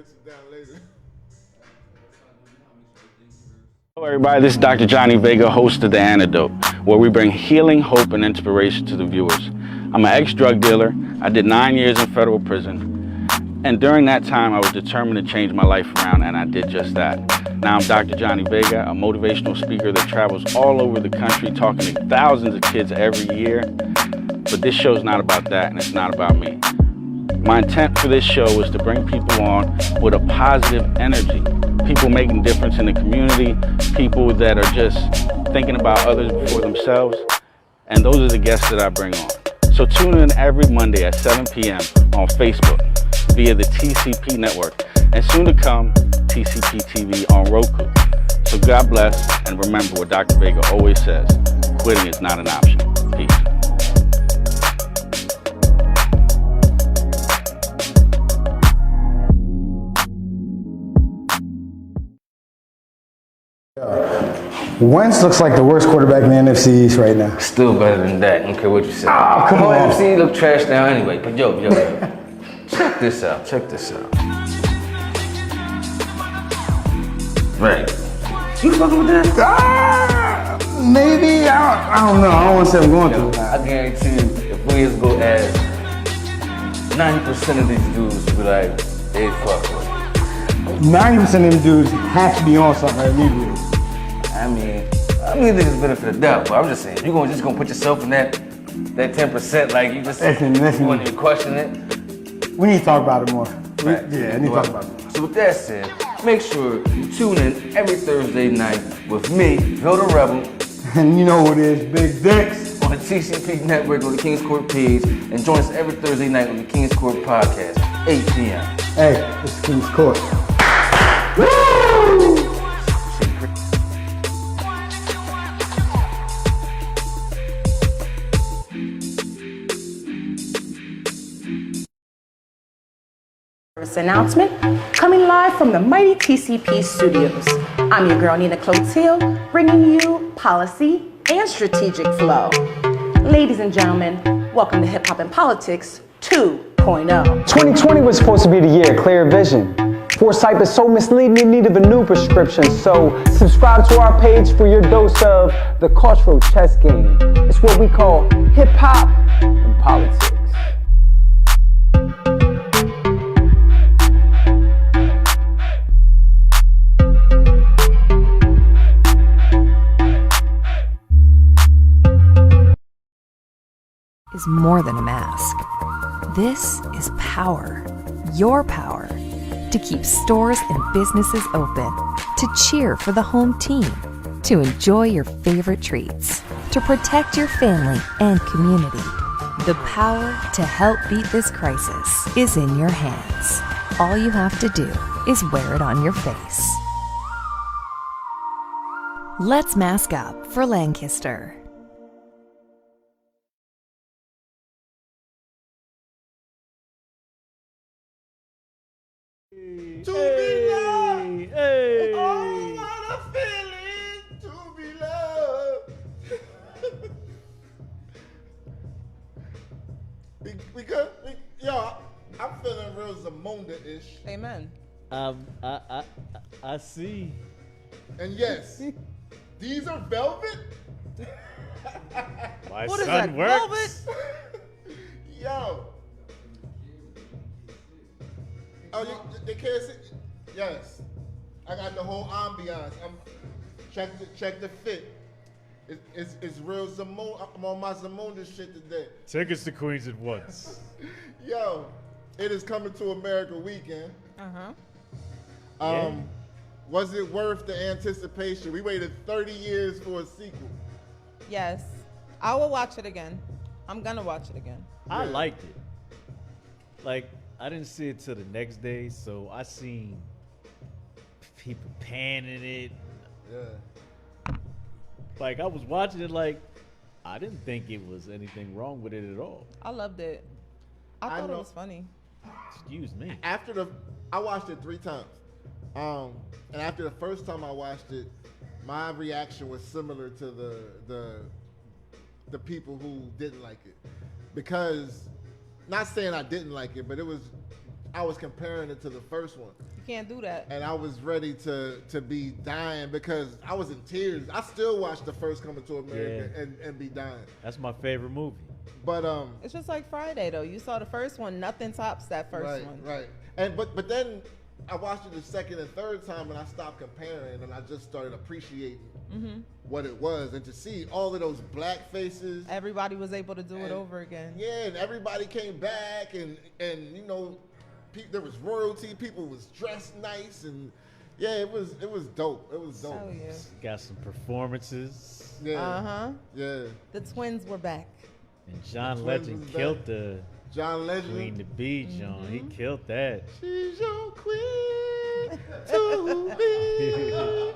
fix it down later. Hello everybody, this is Dr. Johnny Vega, host of The Antidote, where we bring healing, hope, and inspiration to the viewers. I'm an ex-drug dealer. I did 9 years in federal prison. And during that time, I was determined to change my life around, and I did just that. Now I'm Dr. Johnny Vega, a motivational speaker that travels all over the country talking to thousands of kids every year. But this show's not about that, and it's not about me. My intent for this show is to bring people on with a positive energy. People making a difference in the community, people that are just thinking about others before themselves. And those are the guests that I bring on. So tune in every Monday at 7 p.m. on Facebook via the TCP network. And soon to come, TCP TV on Roku. So God bless, and remember what Dr. Vega always says, quitting is not an option. Peace. Wentz looks like the worst quarterback in the NFC East right now. Still better than that. I don't care what you say. Oh, come on. NFC look trash now anyway. But yo. Check this out. Right. You fucking with that? Maybe. I don't know. I don't want to say I'm going to. I guarantee you, if we was go ask 90% of these dudes would be like, they fuck with it. 90% of them dudes have to be on something immediately. I mean, think it's benefit of the doubt, but I'm just saying, you're just gonna put yourself in that 10%, like you just Listen. wouldn't even question it. We need to talk about it more. Right. Yeah, we need to talk about it more. So with that said, make sure you tune in every Thursday night with me, Bill the Rebel, And you know what it is, Big Dicks. on the TCP Network on the King's Court page, and join us every Thursday night on the King's Court podcast, 8 p.m. Hey, it's King's Court. Announcement coming live from the mighty TCP studios. I'm your girl Nina Clotilde, bringing you policy and strategic flow. Ladies and gentlemen, welcome to Hip Hop and Politics 2.0. 2020 was supposed to be the year of clear vision. Foresight is so misleading in need of a new prescription. So subscribe to our page for your dose of the cultural chess game. It's what we call hip hop and politics. Is more than a mask. This is power. Your power. To keep stores and businesses open. To cheer for the home team. To enjoy your favorite treats. To protect your family and community. The power to help beat this crisis is in your hands. All you have to do is wear it on your face. Let's mask up for Lancaster. To be loved. Hey. Oh, what a feeling to be loved. we good? Yo, I'm feeling real Zamunda-ish. Amen. I see. And yes, these are velvet. My What is son that, works. Yo. Oh, they can't see? Yes. I got the whole ambiance. Check the fit. It's real Zamunda. I'm on my Zamunda shit today. Take us to Queens at once. Yo, it is coming to America weekend. Was it worth the anticipation? We waited 30 years for a sequel. Yes. I will watch it again. I'm gonna watch it again. I liked it. Like, I didn't see it till the next day, so I seen people panning it. Yeah. Like, I was watching it like, I didn't think it was anything wrong with it at all. I loved it. I thought it was funny. Excuse me. I watched it 3 times. And after the first time I watched it, my reaction was similar to the people who didn't like it. Because, not saying I didn't like it, but it was I was comparing it to the first one. You can't do that. And I was ready to be dying because I was in tears. I still watch the first Coming to America and be dying. That's my favorite movie. But it's just like Friday though. You saw the first one, nothing tops that first one. Right. And but then I watched it the second and third time and I stopped comparing and I just started appreciating what it was and to see all of those black faces. Everybody was able to do it over again. Yeah, and everybody came back and you know, there was royalty. People was dressed nice and yeah, it was dope. It was dope. Oh yeah. Got some performances. Yeah. Yeah. The twins were back. And John Legend killed the John Legend Queen to Be John. He killed that. She's your queen to be.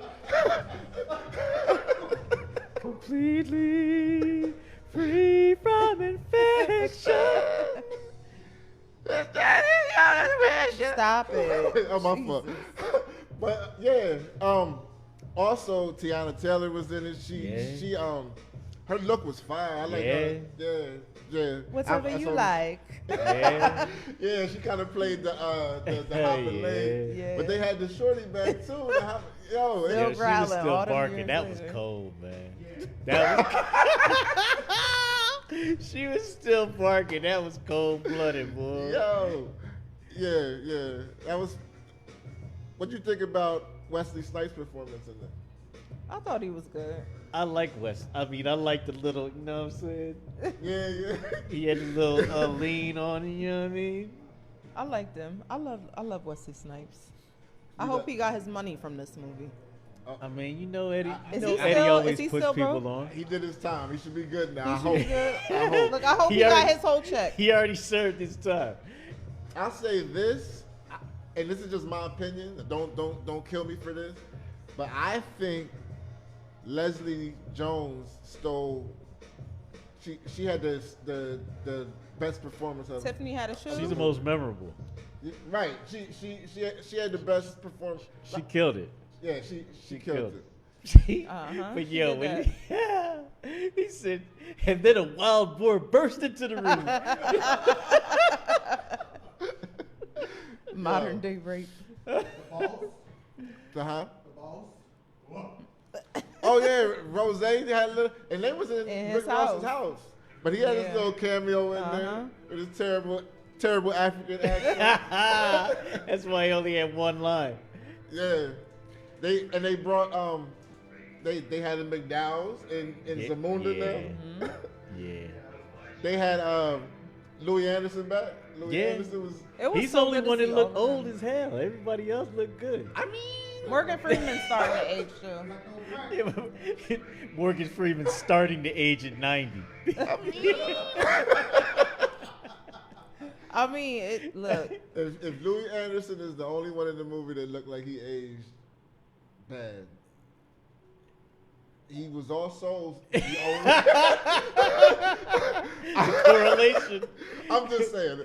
Completely free from infection. Stop it. Oh, my fault. But yeah, also Tiana Taylor was in it. She her look was fire. I like her. Yeah. Whatever you like. Yeah. Yeah, she kind of played the hopping leg. Yeah. But they had the shorty back too. She was still barking. That was cold, man. That was she was still barking. That was cold-blooded, boy. Yo. Yeah. That was. What'd you think about Wesley Snipes' performance in that? I thought he was good. I like Wes. I mean, I like the little, you know what I'm saying? Yeah. He had a little lean on it, you know what I mean? I liked him. I love Wesley Snipes. I hope he got his money from this movie. I mean, you know Eddie. Eddie always puts people on. He did his time. He should be good now. I He hope. should be good. Look, I hope he got his whole check. He already served his time. I'll say this, and this is just my opinion. Don't kill me for this, but I think Leslie Jones stole. She had the best performance of. Tiffany had a shoe. She's the most memorable. Right. She had the best performance. She killed it. Yeah, she killed it. But yo, when he said, and then a wild boar burst into the room. Modern day rape. The balls? Oh yeah, Rose had a little, and they was in Rick Ross's house. But he had his little cameo in there with his terrible African accent. That's why he only had one line. Yeah. They brought they had the McDowells and Zamunda now. Yeah. They had Louis Anderson back. Louis Anderson was. He's the only one that looked old as hell. Everybody else looked good. I mean, Morgan Freeman's starting to age too. Morgan Freeman's starting to age at 90. I mean, look. If Louis Anderson is the only one in the movie that looked like he aged bad, he was also the only. Correlation. I'm just saying.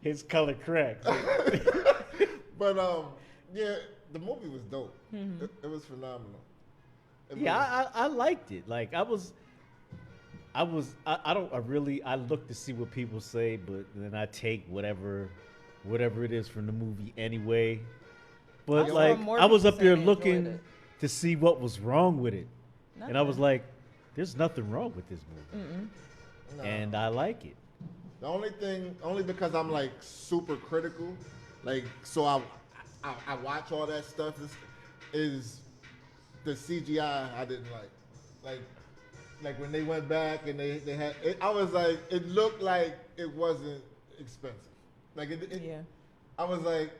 His color cracked. But yeah, the movie was dope. It was phenomenal. I liked it. Like I look to see what people say, but then I take whatever it is from the movie anyway. But like I was up there looking to see what was wrong with it. Nothing. And I was like, there's nothing wrong with this movie. No. And I like it. The only because I'm like super critical, like so I watch all that stuff is the CGI I didn't like. Like when they went back and they had it, I was like, it looked like it wasn't expensive. Like I was like,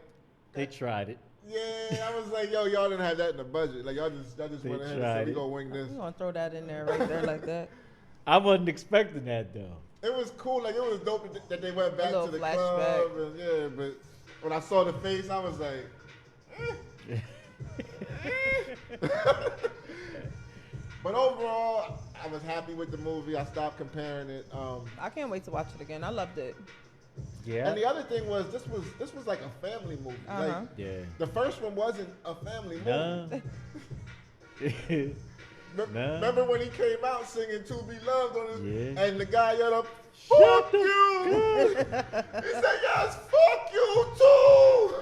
they tried it. Yeah, I was like, yo, y'all didn't have that in the budget. Like y'all just went ahead and said we gonna wing this. We gonna throw that in there right there like that. I wasn't expecting that though. It was cool. Like it was dope that they went back to the flashback. club. And, yeah, but when I saw the face, I was like. But overall, I was happy with the movie. I stopped comparing it. I can't wait to watch it again. I loved it. Yeah. And the other thing was this was like a family movie. Like the first one wasn't a family movie. Remember when he came out singing "To Be Loved" on his, and the guy Fuck you. He said, yes, fuck you too.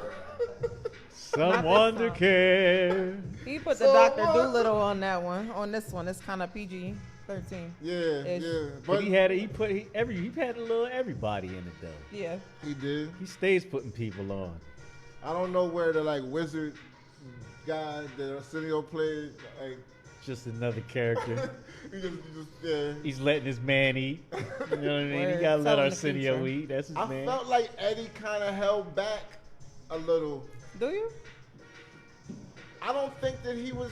Some wonder care. He put the Dr. Doolittle on that one. On this one, it's kind of PG-13. Yeah. But he had a little everybody in it though. Yeah. He did. He stays putting people on. I don't know where the wizard guy that Arsenio played. Just another character. Yeah. He's letting his man eat. You know what I mean? He gotta let Arsenio eat. That's his man. I felt like Eddie kind of held back a little. Do you? I don't think that he was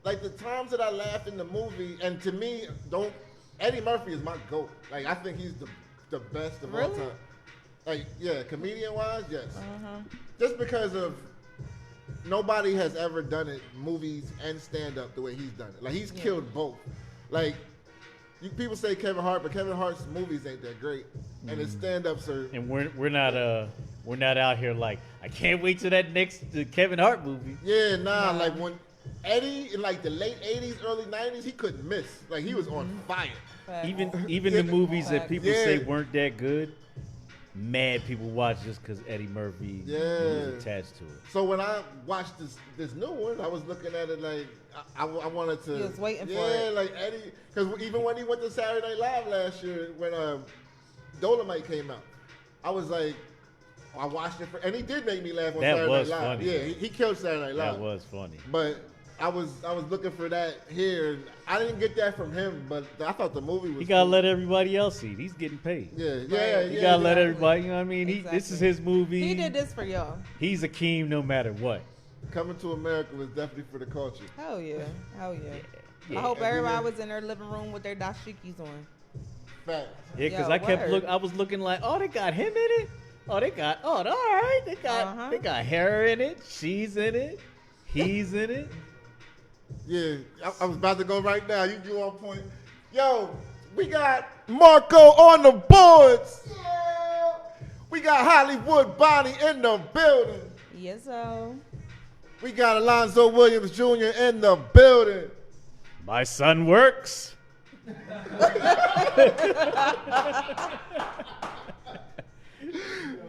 the times that I laughed in the movie, and to me, Eddie Murphy is my GOAT. I think he's the best of all time. Comedian wise, yes. Just because of nobody has ever done it, movies and stand up the way he's done it. He's killed both. People say Kevin Hart, but Kevin Hart's movies ain't that great, and his stand ups are. And we're not out here I can't wait till that next Kevin Hart movie. Yeah, nah. When Eddie in the late '80s, early '90s, he couldn't miss. He was on fire. Even the movies that people say weren't that good, mad people watch just because Eddie Murphy was attached to it. So when I watched this new one, I was looking at it I wanted to. He was waiting for it. Eddie, because even when he went to Saturday Night Live last year, when Dolomite came out, I was I watched it and he did make me laugh on Saturday Night Live. Funny. Yeah, he killed Saturday Night Live. That was funny. But I was looking for that here. I didn't get that from him, but I thought the movie was. He gotta let everybody else eat. He's getting paid. Yeah. He gotta let everybody. You know what I mean? This is his movie. He did this for y'all. He's Akeem no matter what. Coming to America was definitely for the culture. Hell yeah. Yeah. I hope everybody was in their living room with their dashikis on. Fact. Yeah, because I was looking they got him in it. All right. They got her in it. She's in it. He's in it. Yeah, I was about to go right now. You on point. Yo, we got Marco on the boards. Yeah. We got Hollywood Bonnie in the building. Yes, so. We got Alonzo Williams Jr. in the building. My son works.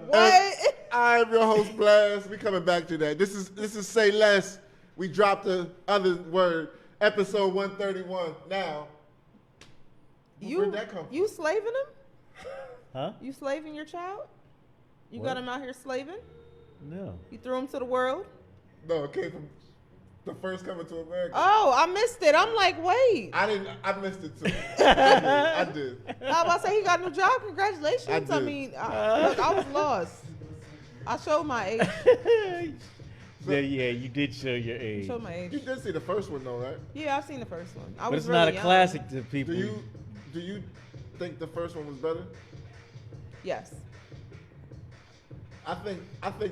What? I'm your host, Blast. We coming back to that. This is Say Less. We dropped the other word, episode 131. Now, where'd that come from? You slaving him? Huh? You slaving your child? You What? got him out here slaving? No. You threw him to the world? No, it came from the first Coming to America. Oh, I missed it. I'm like, wait. I missed it too. I did. I was about to say he got a new job. Congratulations. I did. I mean, look, I was lost. I showed my age. Yeah, you did show your age. Showed my age. You did see the first one though, right? Yeah, I've seen the first one. But it's not a classic to people. Do you think the first one was better? Yes. I think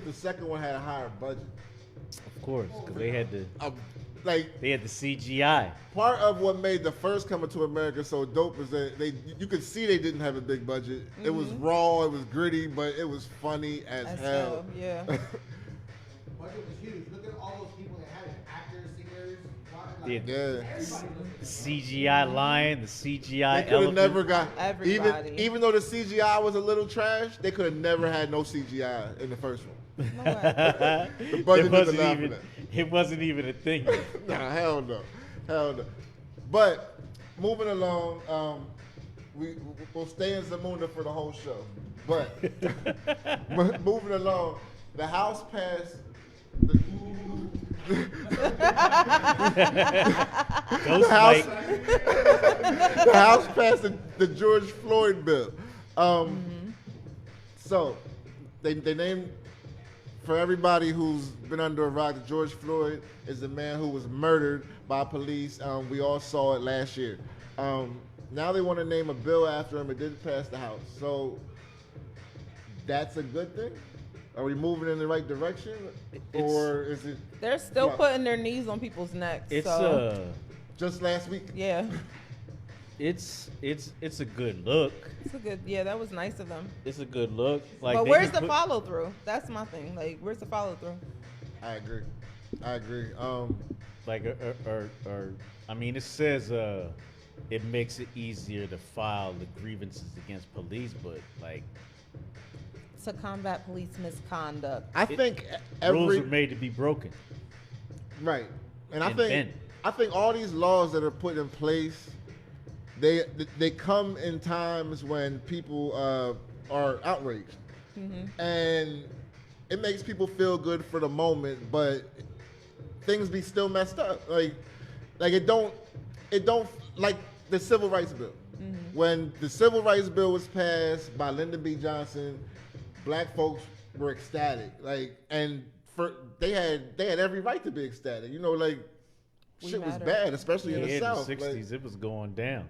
the second one had a higher budget. Of course, because they had the they had the CGI. Part of what made the first Coming to America so dope is that you could see they didn't have a big budget. Mm-hmm. It was raw, it was gritty, but it was funny as hell. Yeah. Budget was huge. Look at all those people that had it. Actors, singers. The CGI lion, the CGI they could have never got everybody. Even though the CGI was a little trash, they could have never had no CGI in the first one. No way. The budget doesn't allow for that. It wasn't even a thing. Nah, hell no. But moving along, we'll stay in Zamunda for the whole show. But moving along, the House passed. The House passed the George Floyd bill. So they named, for everybody who's been under a rock, George Floyd is the man who was murdered by police. We all saw it last year. Now they want to name a bill after him. It didn't pass the House. So that's a good thing? Are we moving in the right direction? Or is it... They're still putting their knees on people's necks. It's just last week? Yeah. It's a good look. It's a good, yeah, that was nice of them. It's a good look. But where's the follow through? That's my thing. Like, where's the follow through? I agree. I mean, it says it makes it easier to file the grievances against police, but like To combat police misconduct. I think rules are made to be broken. Right, and And bent. I think all these laws that are put in place, they come in times when people are outraged, and it makes people feel good for the moment, but things be still messed up. Like it don't like the Civil Rights Bill. When the Civil Rights Bill was passed by Lyndon B. Johnson, black folks were ecstatic. They had every right to be ecstatic. Shit was bad, especially in the South. In the 60s, it was going down.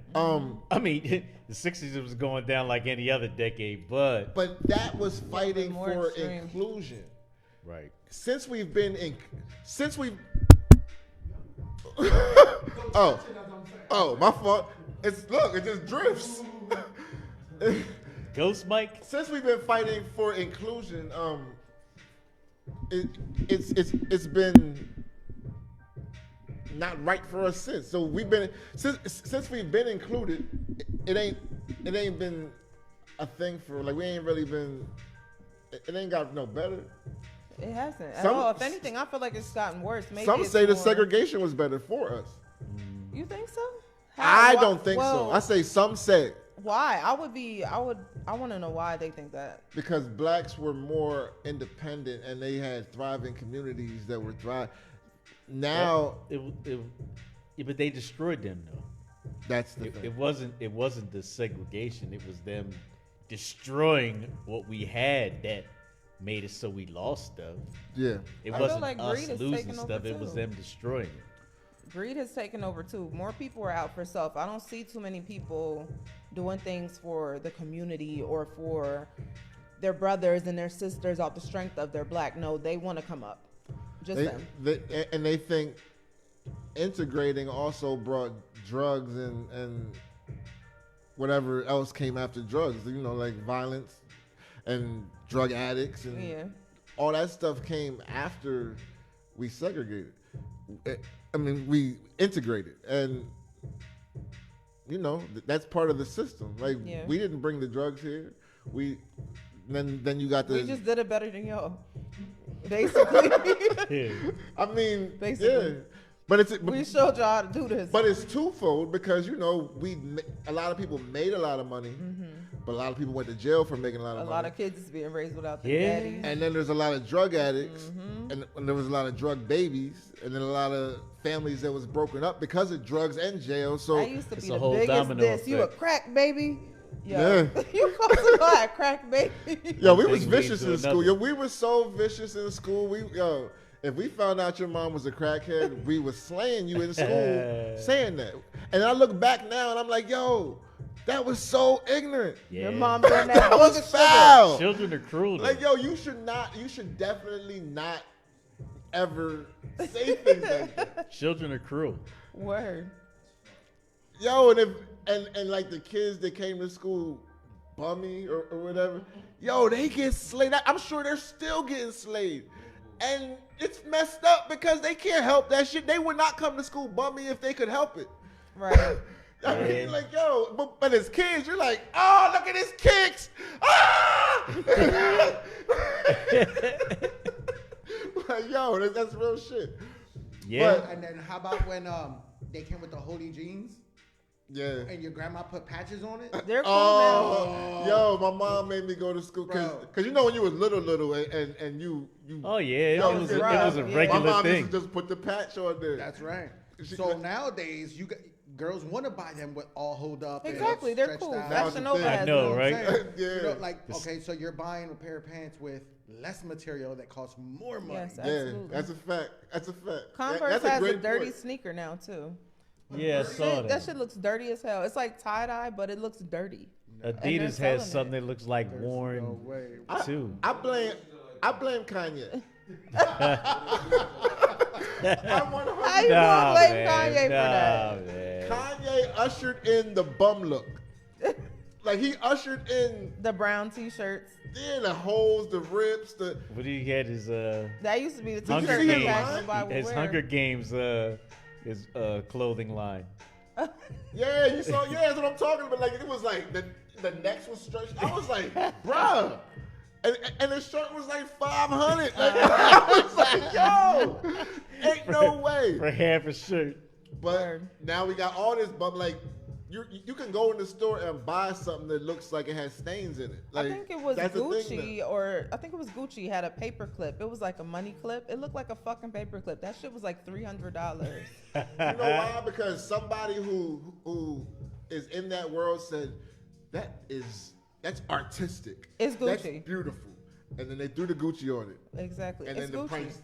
I mean, the 60s, it was going down like any other decade, but that was fighting for extreme. inclusion. Right. Since we've been oh, my fault. It just drifts. Ghost Mike. Since we've been fighting for inclusion, it's been not right for us since. So since we've been included, it ain't been a thing for we ain't really been. It ain't got no better. It hasn't at all. If anything, I feel like it's gotten worse. Maybe some it's say the more- segregation was better for us. You think so? I Why- don't think so. well, I say some say. Why? I want to know why they think that. Because blacks were more independent and they had thriving communities that were thriving. Now, but they destroyed them though. That's the thing. It wasn't the segregation. It was them destroying what we had that made it so we lost stuff. Yeah. It I feel wasn't like us greed is losing taking over, stuff. It was too. them destroying it. Greed has taken over too. More people are out for self. I don't see too many people doing things for the community or for their brothers and their sisters off the strength of their black. No, they want to come up. Just them. They think integrating also brought drugs and whatever else came after drugs. Like violence and drug addicts and all that stuff came after we segregated. We integrated, and that's part of the system. We didn't bring the drugs here. Then you got the. We just did it better than y'all, basically. Basically. Yeah. But we showed y'all how to do this. But it's twofold because a lot of people made a lot of money, but a lot of people went to jail for making a lot of money. A lot of kids is being raised without their daddies. And then there's a lot of drug addicts, and there was a lot of drug babies, and then a lot of families that was broken up because of drugs and jail. So I used to be the biggest this. You a crack baby? Yeah. You supposed to call it crack baby? Yo, we was vicious in school. Yo, we were so vicious in school. If we found out your mom was a crackhead, we was slaying you in school saying that. And I look back now and I'm like, yo, that was so ignorant. Yeah. Your mom doing that. That was foul. Children are cruel. Though. Like, yo, you should definitely not ever say things like that. Children are cruel. Word. Yo, and like the kids that came to school bummy or whatever, yo, they get slayed. I'm sure they're still getting slayed. And it's messed up because they can't help that shit. They would not come to school bummy if they could help it. Right. I mean, like, yo, but as kids, you're like, oh, look at his kicks. Ah! Like, yo, that's real shit. Yeah. And then how about when they came with the holy jeans? Yeah. And your grandma put patches on it? They're cool now. Yo, my mom made me go to school because when you was little and you. Oh yeah, it was a regular my mom thing. used to just put the patch on there. That's right. So nowadays, girls want to buy them with all hold up. Exactly, and they're stretched cool. out. Fashion Nova I has know, them. right? Yeah. Okay, so you're buying a pair of pants with less material that costs more money. Yes, Yeah, absolutely. that's a fact. That's a fact. Converse that's has a great dirty point. sneaker now too. Yeah, I saw That that. shit looks dirty as hell. It's like tie dye, but it looks dirty. Adidas selling has something it. that looks like worn No way. too. I blame Kanye. How you gonna blame Kanye for that? Man. Kanye ushered in the bum look. Like he ushered in The brown t-shirts. the holes, the rips, the. What do you had his That used to be the Hunger t-shirt that Games? fashionable would His wear. Hunger Games his clothing line. Yeah, you saw. Yeah, that's what I'm talking about. Like it was like the necks was stretched. I was like, bruh. And the shirt was like $500. Like, I was like, yo, ain't no way. For half a shirt. But now we got all this, but like, you can go in the store and buy something that looks like it has stains in it. Like, I think it was Gucci, or I think it was Gucci had a paper clip. It was like a money clip. It looked like a fucking paper clip. That shit was like $300. You know why? Because somebody who is in that world said that's artistic. It's Gucci. That's beautiful. And then they threw the Gucci on it. Exactly. And it's then the Gucci. price.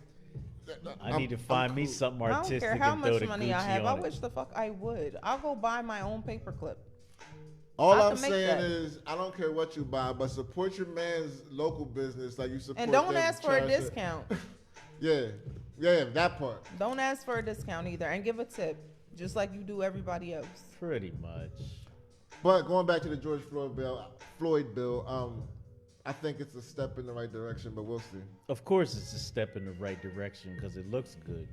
I need to find me something artistic. I don't care how and throw much the money Gucci I have. I on it. wish the fuck I would. I'll go buy my own paperclip. All I'm saying is, I don't care what you buy, but support your man's local business like you support. And don't them ask for a trying to- discount. Yeah, that part. Don't ask for a discount either, and give a tip, just like you do everybody else. Pretty much. But going back to the George Floyd bill, I think it's a step in the right direction, but we'll see. Of course, it's a step in the right direction because it looks good.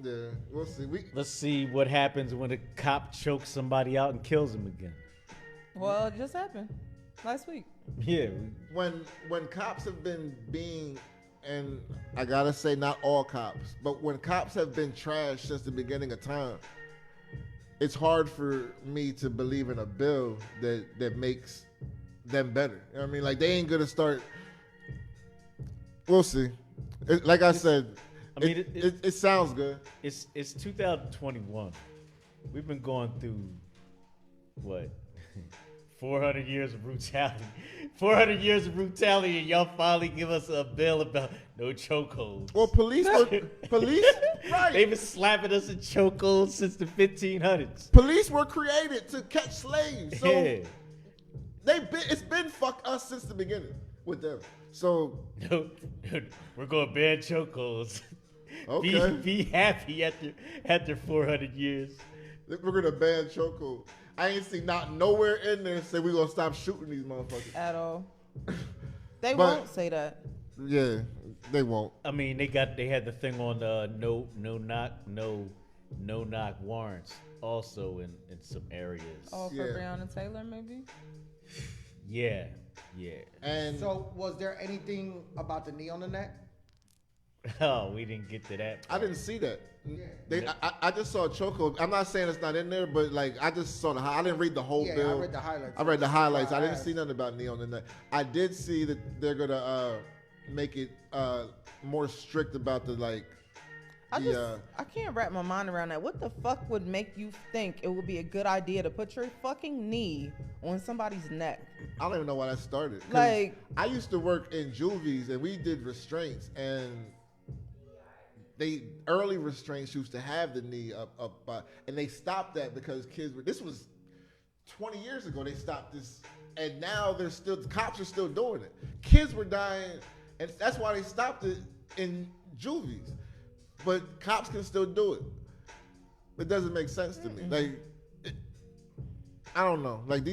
Yeah, we'll see. Let's see what happens when a cop chokes somebody out and kills him again. Well, it just happened last week. Yeah. When cops have been being, and I gotta say, not all cops, but when cops have been trashed since the beginning of time, it's hard for me to believe in a bill that makes them better. You know what I mean? Like, they ain't gonna start. We'll see. Like I said, it sounds good. It's 2021. We've been going through what? 400 years of brutality. 400 years of brutality, and y'all finally give us a bill about no chokeholds. Well, police, right? They've been slapping us in chokeholds since the 1500s. Police were created to catch slaves, so Yeah. it's been fuck us since the beginning with them. So No, we're gonna ban chokeholds. Okay. Be happy after 400 years. we're gonna ban chokehold. I ain't seen not nowhere in there say we're gonna stop shooting these motherfuckers At all. They But- won't say that. Yeah, they won't. I mean, they had the thing on no knock warrants also in some areas. Oh, for Breonna Taylor, maybe? Yeah. And so, was there anything about the knee on the neck? Oh, we didn't get to that I didn't see that. I just saw a chokehold. I'm not saying it's not in there, but like I just saw I didn't read the whole bill. I read the highlights. I read the highlights. I didn't see nothing about knee on the neck. I did see that they're gonna make it more strict about the like. I can't wrap my mind around that. What the fuck would make you think it would be a good idea to put your fucking knee on somebody's neck? I don't even know why that started. 'Cause Like, I used to work in juvies and we did restraints, and early restraints used to have the knee up, and they stopped that because kids were. This was 20 years ago. They stopped this, and now the cops are still doing it. Kids were dying, and that's why they stopped it in juvies. But cops can still do it. It doesn't make sense to me. Like, I don't know. Like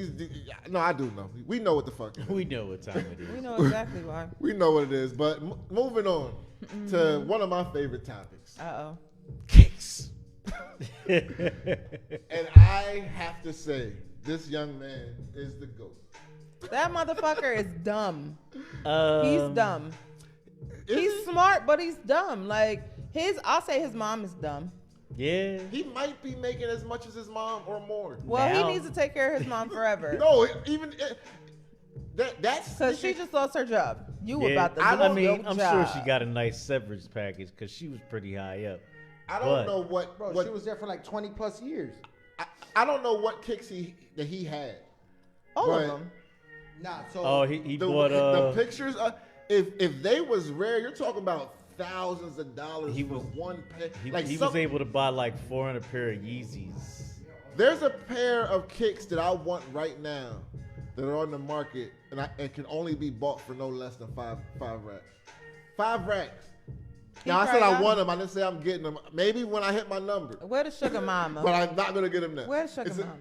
no, I do know. We know what the fuck it is. We know what time it is. we know exactly why. We know what it is. But moving on to one of my favorite topics. Uh-oh. Kicks. And I have to say, this young man is the GOAT. That motherfucker is dumb. Um, He's dumb. He's smart, but he's dumb. Like, I'll say his mom is dumb. Yeah. He might be making as much as his mom or more. Well, Now- he needs to take care of his mom forever. No, even that's Because she just lost her job. You Yeah, about to I lose mean, your I'm job. sure she got a nice severance package because she was pretty high up. I don't know what. Bro, she was there for like 20 plus years. I don't know what kicks that he had. All of but them. Nah, so Oh, he the bought the pictures. If they was rare, you're talking about thousands of dollars for one pair. He was able to buy like 400 pair of Yeezys. There's a pair of kicks that I want right now that are on the market, and it can only be bought for no less than five racks. 5 racks. Now, I said I want them. I didn't say I'm getting them. Maybe when I hit my number. Where the sugar mama? But I'm not going to get them now. Where the sugar It's a- mama?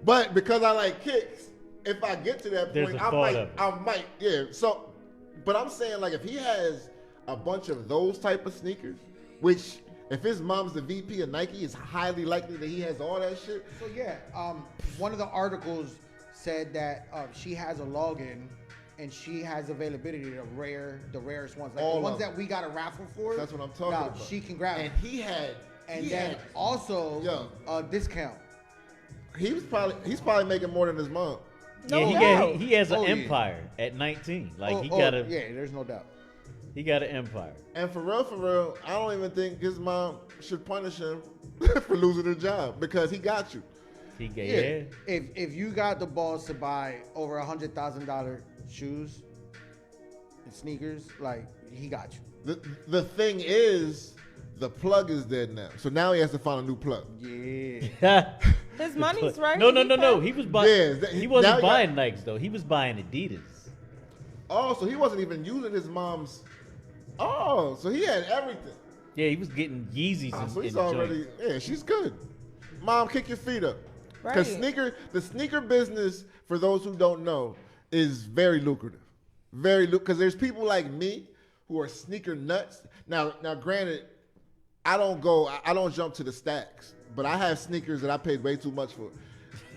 But because I like kicks, if I get to that There's point, a I thought of it. might, yeah. So, but I'm saying, like, if he has a bunch of those type of sneakers, which If his mom's the VP of Nike, it's highly likely that he has all that shit. So yeah, one of the articles said that she has a login and she has availability to the rarest ones, like all the ones that we got a raffle for. That's what I'm talking about. She can grab. And he had also a discount. He's probably making more than his mom. He has an empire at 19. Like there's no doubt. He got an empire. And for real, I don't even think his mom should punish him for losing her job because he got you. If you got the balls to buy over $100,000 shoes and sneakers, like he got you. The thing is, the plug is dead now, so now he has to find a new plug. Yeah. His money's right. No. He was buying. Yeah, he wasn't buying Nikes though. He was buying Adidas. Oh, so he wasn't even using his mom's. Oh, so he had everything. Yeah, he was getting Yeezys. So he's already. Yeah, she's good. Mom, kick your feet up. Because the sneaker business, for those who don't know, is very lucrative. Because there's people like me who are sneaker nuts. Now, granted, I don't jump to the stacks, but I have sneakers that I paid way too much for.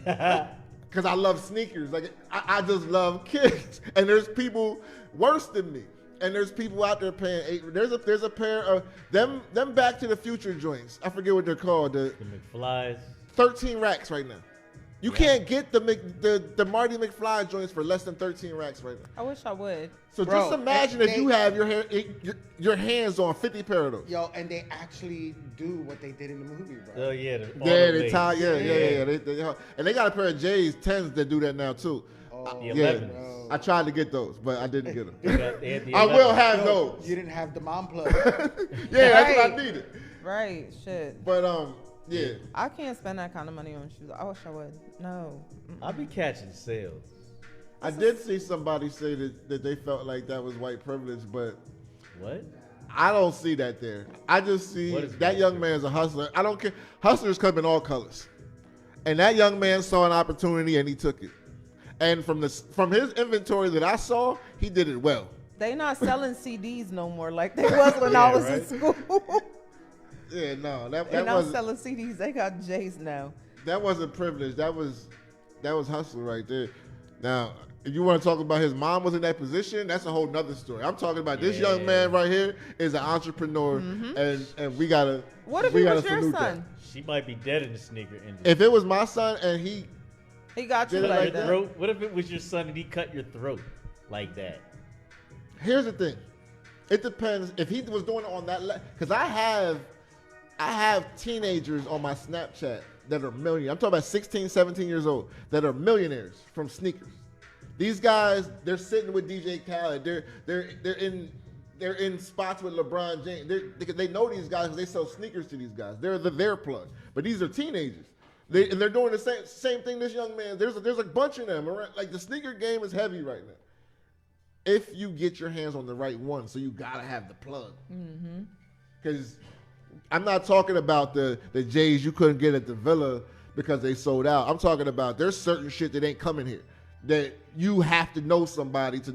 Because I love sneakers. Like I just love kicks. And there's people worse than me. And there's people out there paying $8. There's a pair of them Back to the Future joints. I forget what they're called. The McFlys. 13 racks right now. You can't get the Marty McFly joints for less than 13 racks right now. I wish I would. So just imagine if you have your hands on 50 pair of those. Yo, and they actually do what they did in the movie, bro. Oh yeah, they tie. Yeah. And they got a pair of J's 10s that do that now too. I tried to get those, but I didn't get them. I will have those. You didn't have the mom plug. That's what I needed. Right, shit. But yeah. I can't spend that kind of money on shoes. I wish I would. No. I'll be catching sales. I did see somebody say that they felt like that was white privilege, but what? I don't see that there. I just see that young man's a hustler. I don't care. Hustlers come in all colors. And that young man saw an opportunity and he took it. And from his inventory that I saw, he did it well. They not selling CDs no more like they was when I was in school. Yeah, no, they're not selling CDs. They got J's now. That wasn't privilege. That was hustle right there. Now, if you want to talk about his mom was in that position, that's a whole nother story. I'm talking about this young man right here is an entrepreneur, and we gotta. What if he was your son? She might be dead in the sneaker industry. If it was my son and he got you like that. Throat, what if it was your son and he cut your throat like that? Here's the thing. It depends if he was doing it on that level. Because I have teenagers on my Snapchat that are millionaires. I'm talking about 16, 17 years old that are millionaires from sneakers. These guys, they're sitting with DJ Khaled. They're in spots with LeBron James. They know these guys because they sell sneakers to these guys. They're their plug. But these are teenagers. And they're doing the same thing this young man. There's a bunch of them. Like the sneaker game is heavy right now. If you get your hands on the right one, so you gotta have the plug. Because I'm not talking about the J's you couldn't get at the Villa because they sold out. I'm talking about there's certain shit that ain't coming here that you have to know somebody to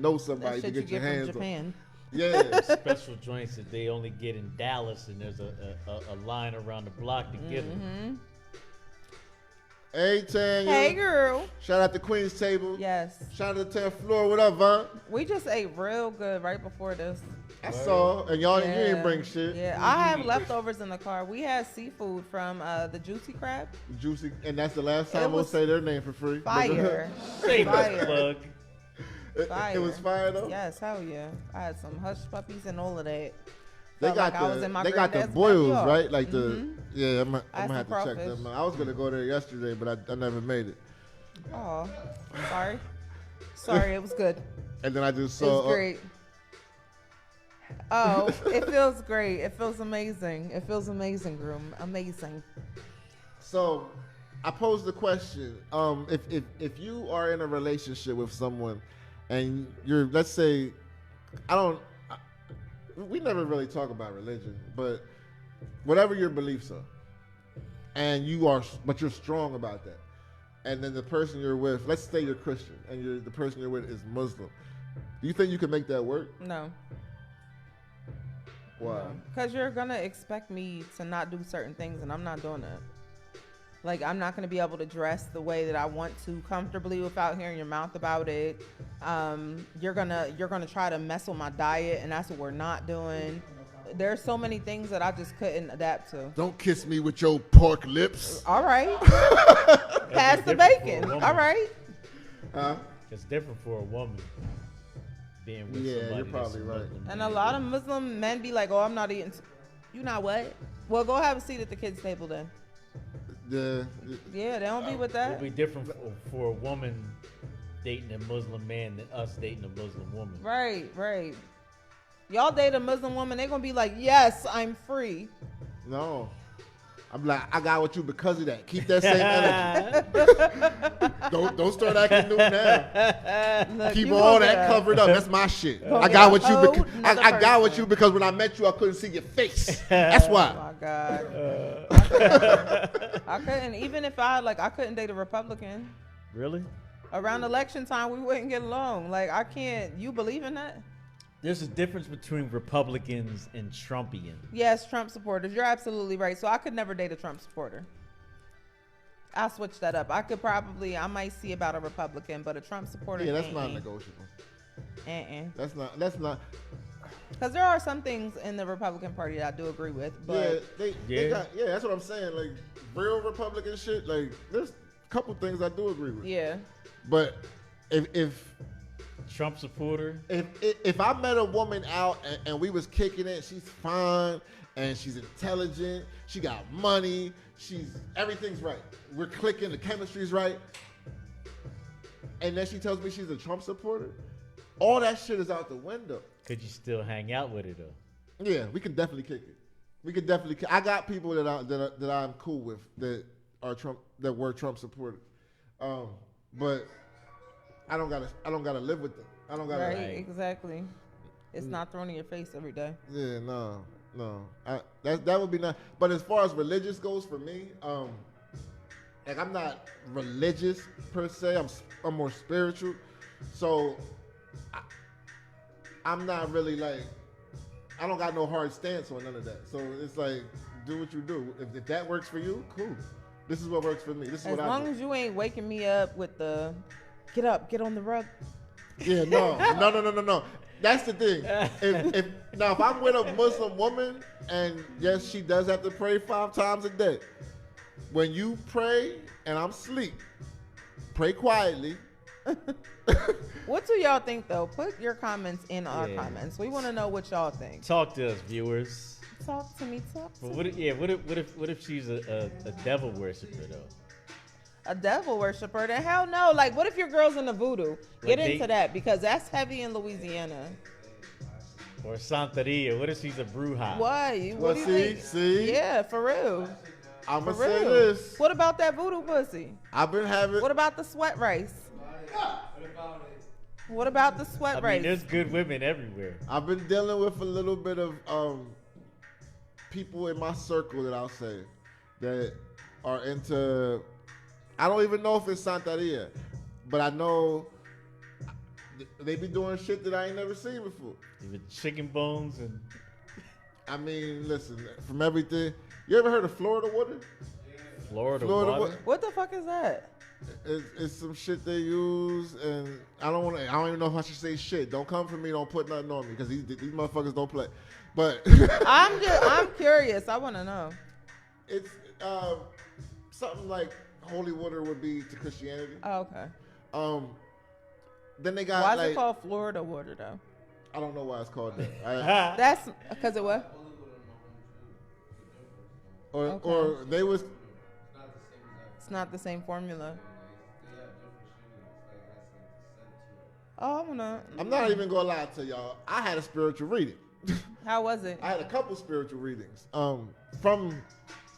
get your hands on. Yeah, special joints that they only get in Dallas, and there's a line around the block to get them. Hey, Tanya. Hey, girl. Shout out to Queen's Table. Yes. Shout out to 10th Floor. What up, Von? We just ate real good right before this. I saw, and y'all you didn't bring shit. Yeah, I have leftovers in the car. We had seafood from the Juicy Crab. Juicy, and that's the last time we'll say their name for free. Fire. Plug. It was fire though. Yes, hell yeah. I had some hush puppies and all of that. They got the boils, right? Like I'm gonna have to check them out. I was gonna go there yesterday, but I never made it. Oh, sorry, it was good. And then I just saw. It was great. Oh, it feels great. It feels amazing. It feels amazing, groom. Amazing. So, I posed the question: if you are in a relationship with someone, and let's say, we never really talk about religion, but whatever your beliefs are, and but you're strong about that, and then the person you're with, let's say you're Christian, and the person you're with is Muslim, do you think you can make that work? No. Why? Because you're gonna expect me to not do certain things, and I'm not doing that. Like, I'm not gonna be able to dress the way that I want to comfortably without hearing your mouth about it. You're gonna try to mess with my diet, and that's what we're not doing. There's so many things that I just couldn't adapt to. Don't kiss me with your pork lips. All right. Pass the bacon. All right. It's different for a woman being with Yeah, somebody. you're probably that's right. Muslim. And a lot of Muslim men be like, "Oh, I'm not eating." You not what? Well, go have a seat at the kids' table then. Yeah, they don't be with It'll that. be different for a woman dating a Muslim man than us dating a Muslim woman. Right. Y'all date a Muslim woman, they gonna be like, "Yes, I'm free." No. I'm like, I got with you because of that. Keep that same energy. don't start acting new now. Look, Keep you all gonna that covered up. That's my shit. Gonna I get got a with you. whole Because, nother I got with person. you because when I met you, I couldn't see your face. That's Oh why. my God. I couldn't. Even if I couldn't date a Republican. Really? Around election time, we wouldn't get along. Like, I can't. You believe in that? There's a difference between Republicans and Trumpians. Yes, Trump supporters. You're absolutely right. So I could never date a Trump supporter. I'll switch that up. I might see about a Republican, but a Trump supporter. Yeah, that's not negotiable. That's not. Because there are some things in the Republican Party that I do agree with. But they got, that's what I'm saying. Like, real Republican shit, like, there's a couple things I do agree with. Yeah. But if Trump supporter. If I met a woman out and we was kicking it, she's fine and she's intelligent, she got money, everything's right. We're clicking, the chemistry's right. And then she tells me she's a Trump supporter. All that shit is out the window. Could you still hang out with her though? Yeah, we can definitely kick it. I got people that I'm cool with that were Trump supporters. But I don't gotta live with them. I don't gotta. Right, exactly. It's not thrown in your face every day. Yeah, no. That would be nice. But as far as religious goes for me, like, I'm not religious per se. I'm more spiritual. So I'm not really like, I don't got no hard stance on none of that. So it's like, do what you do. If that works for you, cool. This is what works for me. This is As what I do. long as you ain't waking me up with the get up, get on the rug. Yeah, no. That's the thing. If I'm with a Muslim woman, and yes, she does have to pray 5 times a day. When you pray and I'm asleep, pray quietly. What do y'all think though? Put your comments in our comments. We want to know what y'all think. Talk to us, viewers. Talk to me. But what if she's a devil worshiper though? A devil worshiper? Then hell no. Like, what if your girl's into voodoo? Get into that, because that's heavy in Louisiana. Or Santeria. What if she's a bruja? Why? What do you think? See? Yeah, for real. I'm For going to say real. this. What about that voodoo pussy? I've been having... What about the sweat rice? What about the sweat I rice? mean, there's good women everywhere. I've been dealing with a little bit of people in my circle that I'll say that are into... I don't even know if it's Santeria, but I know they be doing shit that I ain't never seen before. Even chicken bones and... I mean, listen, from everything... You ever heard of Florida water? Florida water? What the fuck is that? It's some shit they use, and I don't even know if I should say shit. Don't come for me. Don't put nothing on me, because these motherfuckers don't play. But I'm curious. I want to know. It's something like holy water would be to Christianity. Oh, okay. Then they got Why is it called Florida water though? I don't know why it's called that. That's because it what? Or they was. It's not the same formula. Oh, I'm not even gonna lie to y'all. I had a spiritual reading. How was it? I had a couple spiritual readings from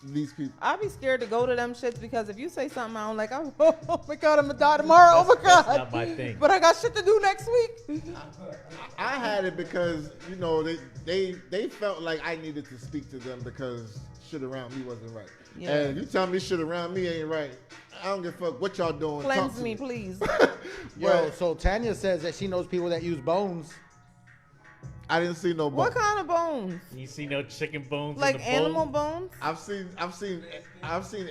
these people. I'd be scared to go to them shits, because if you say something I don't like, oh my God, I'm gonna die tomorrow. Oh my God. That's not my thing. But I got shit to do next week. I had it because, you know, they felt like I needed to speak to them because shit around me wasn't right. Yeah. And you tell me shit around me ain't right, I don't give a fuck what y'all doing. Cleanse me, please. Yo, so Tanya says that she knows people that use bones. I didn't see no bones. What kind of bones? You see no chicken bones? Like in the animal bowl? bones? I've seen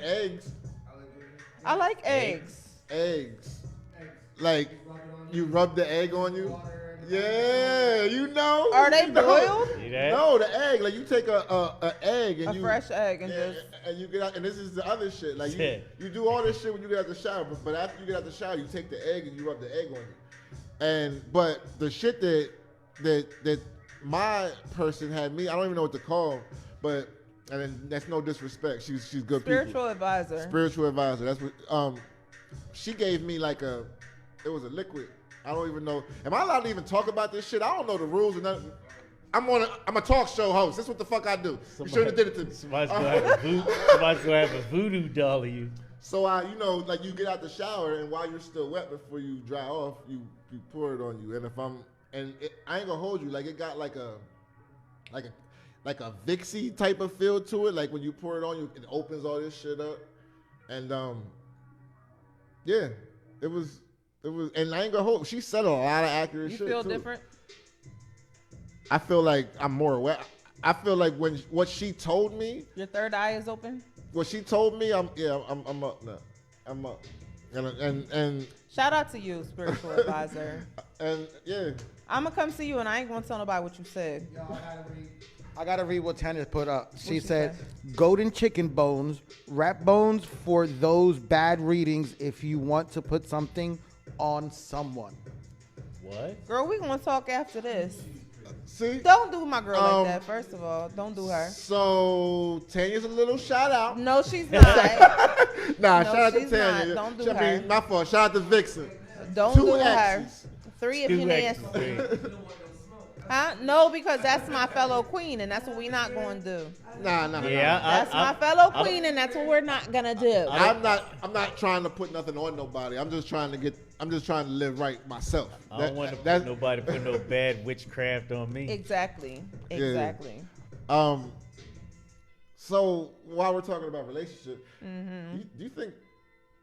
eggs. I like eggs. Eggs. Like you rub the egg on you. Yeah, you know. Are they you know. boiled? No, the egg. Like you take a egg and A fresh egg and yeah, just. and you get out. And this is the other shit. Like you do all this shit when you get out the shower, but after you get out the shower, you take the egg and you rub the egg on you. But the shit that my person had me, I don't even know what to call, but that's no disrespect. She's good. Spiritual advisor. Spiritual advisor. That's what. She gave me like it was a liquid. I don't even know. Am I allowed to even talk about this shit? I don't know the rules or nothing. I'm a talk show host. That's what the fuck I do. You should have did it to me. Somebody's gonna have a voodoo doll of you. So like you get out the shower and while you're still wet before you dry off, you pour it on you. And I ain't gonna hold you. Like it got like a Vixie type of feel to it. Like when you pour it on you, it opens all this shit up. And yeah, it was. And I ain't gonna hold. She said a lot of accurate shit. You feel too. different? I feel like I'm more aware. I feel like when what she told me. Your third eye is open. What she told me, I'm up now. I'm up. And shout out to you, spiritual advisor. And yeah, I'm gonna come see you, and I ain't gonna tell nobody what you said. I gotta read what Tanya put up. She said, golden chicken bones, rat bones for those bad readings if you want to put something on someone. What? Girl, we gonna talk after this. See? Don't do my girl like that, first of all. Don't do her. So, Tanya's a little shout out. No, she's not. Nah, No, shout out to she's Tanya. not. Don't do her. My fault. Shout out to Vixen. Don't Two do X's. her. 3 if you nasty. Huh? No, because that's my fellow queen, and that's what we not going to do. Nah. That's my fellow queen, and that's what we're not gonna do. I'm not trying to put nothing on nobody. I'm just trying to live right myself. I don't want to put nobody put no bad witchcraft on me. Exactly. Yeah. So while we're talking about relationship, do you think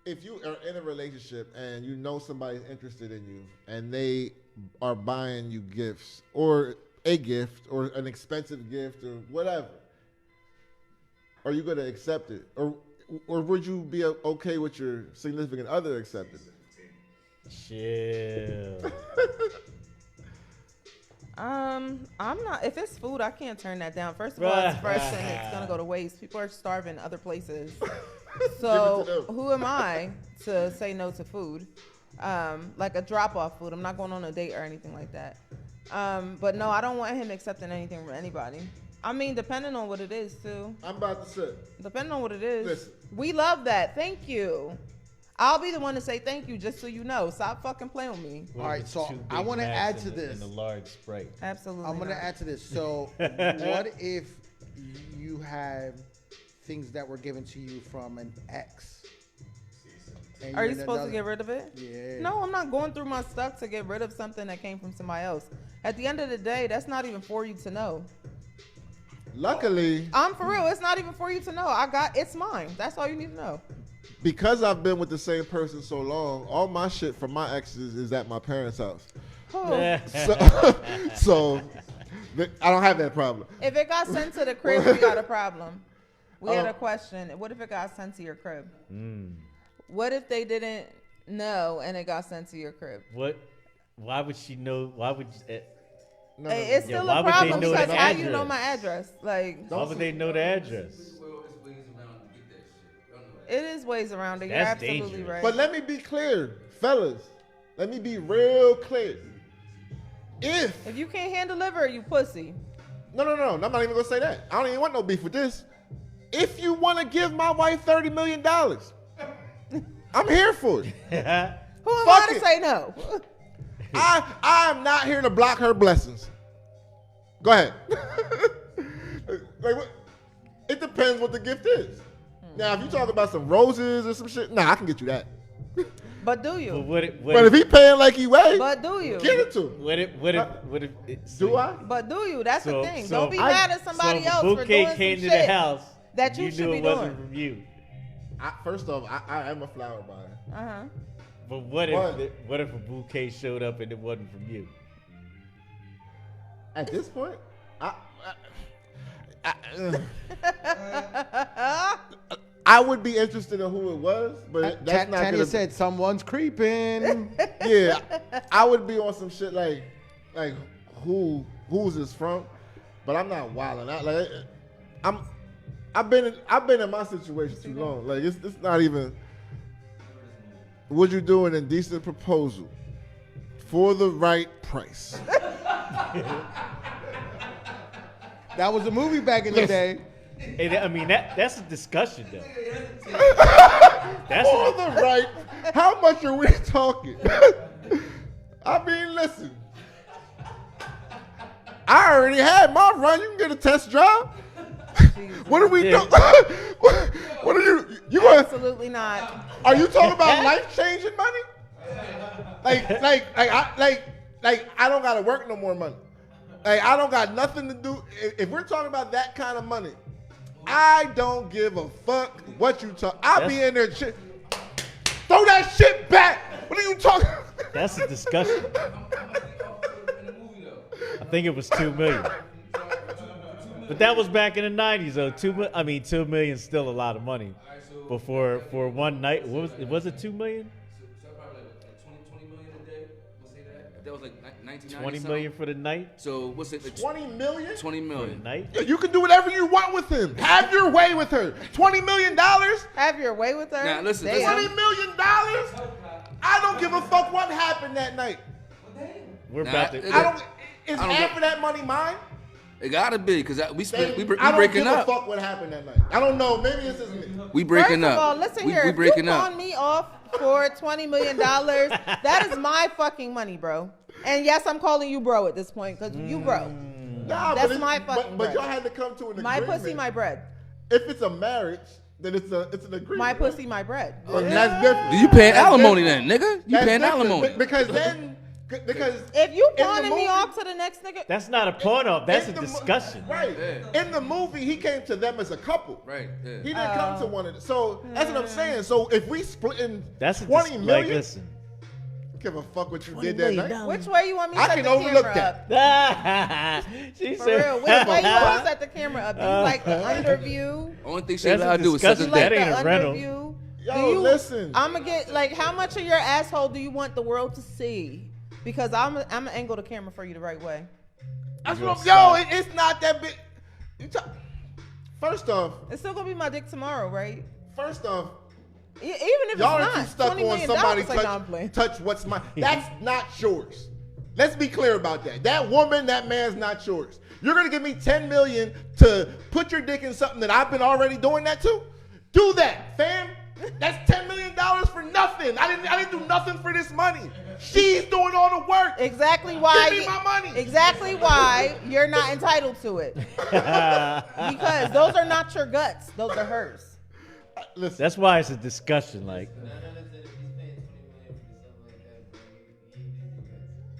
if you are in a relationship and you know somebody's interested in you and they are buying you gifts or a gift or an expensive gift or whatever, are you going to accept it? Or would you be okay with your significant other accepting it? Chill. I'm not. If it's food, I can't turn that down. First of all, it's fresh and it's gonna go to waste. People are starving other places. So who am I to say no to food? Like a drop-off food. I'm not going on a date or anything like that. But no, I don't want him accepting anything from anybody. I mean, depending on what it is, too. I'm about to say. Depending on what it is. Listen. We love that. Thank you. I'll be the one to say thank you, just so you know. Stop fucking playing with me. All right, so I want to add to this. In a large Sprite. Absolutely. I'm going to add to this. So what if you have things that were given to you from an ex? Are you supposed to get rid of it? Yeah. No, I'm not going through my stuff to get rid of something that came from somebody else. At the end of the day, that's not even for you to know. Luckily, I'm for real. It's not even for you to know. It's mine. That's all you need to know. Because I've been with the same person so long, all my shit from my exes is at my parents' house. Oh. So I don't have that problem. If it got sent to the crib, we got a problem. We had a question. What if it got sent to your crib? What if they didn't know and it got sent to your crib? What? Why would she know? Why would? No. It's still a problem because how you know my address? Like, why would they know the address? It is ways around it. You're That's absolutely dangerous. right. But let me be clear, fellas. Let me be real clear. If you can't hand deliver, you pussy. No. I'm not even gonna say that. I don't even want no beef with this. If you want to give my wife $30 million, I'm here for it. Who am I to say no? I am not here to block her blessings. Go ahead. It depends what the gift is. Now, if you talk about some roses or some shit, I can get you that. But do you? But if he paying like he weigh, but do you? Get it to him. What if do I? But do you? That's the thing. So don't be mad at somebody else for doing some came to shit the house that you should knew be it doing. wasn't from you. First off, I am a flower buyer. But what if a bouquet showed up and it wasn't from you? At this point, I would be interested in who it was, but that's not Tanya gonna said someone's creeping. Yeah, I would be on some shit like who's this from? But I'm not wilding out. Like I've been in my situation too long. Like it's not even. Would you do an indecent proposal for the right price? That was a movie back in the day. Hey, I mean that's a discussion though. That's for the right. How much are we talking? I mean, listen. I already had my run. You can get a test drive. What are we doing? What are you? You going? Absolutely not. Are you talking about life changing money? Like I don't gotta work no more money. Like I don't got nothing to do. If we're talking about that kind of money, I don't give a fuck what you talk. I'll be in there. Throw that shit back. What are you talking? That's a discussion. I think it was $2 million. But that was back in the 90s, though. $2 million is still a lot of money. But for one night, was it $2 million? So probably like 20 million a day. We'll say that. That was like 1990. 20 million for the night? So what's it? Like 20 million? 20 million. For the night? Yeah, you can do whatever you want with him. Have your way with her. $20 million? Have your way with her? Now, listen. $20 million? I don't give a fuck what happened that night. We're about to. Is half of that money mine? It gotta be, because we breaking I don't give up. a fuck what happened that night. I don't know. Maybe it's just me. We breaking First up. of all, listen here. We If breaking you up. pawn me off for $20 million, that is my fucking money, bro. And yes, I'm calling you bro at this point, because you bro. Nah, That's my fucking But bread. y'all had to come to an My agreement. pussy, my bread. If it's a marriage, then it's an agreement. My pussy, my bread. And that's different. You paying That's alimony different. then, nigga? You That's paying different. alimony. Because If you in the pawning me movie- off to the next nigga, That's not a pawn off. That's a in the mo- discussion. Right. In the movie, he came to them as a couple. Right. Yeah. He didn't come to one of them. So that's what I'm saying. So if we split in That's a 20 million, Like, listen. give a fuck what you did that night. which way you want me to I set can the overlook camera that. up? She For said, real, which way you want to set the camera up? Do you like the underview? Only thing she That's a allowed to do is set discussion. the You like That ain't the a rental. underview? Yo, listen. I'm gonna get like, how much of your asshole do you want the world to see? Because I'm gonna angle the camera for you the right way. That's what I'm, it's not that big. First off, It's still gonna be my dick tomorrow, right? first off, Even if y'all it's are too not. stuck $20 on million, somebody like, no, I'm playing. touch what's mine. That's not yours. Let's be clear about that. That woman, that man's not yours. You're gonna give me $10 million to put your dick in something that I've been already doing that to? Do that, fam. That's $10 million for nothing. I didn't do nothing for this money. She's doing all the work. Exactly why. Give me my money. Exactly why you're not entitled to it. Because those are not your guts. Those are hers. Listen, That's why it's a discussion. Like,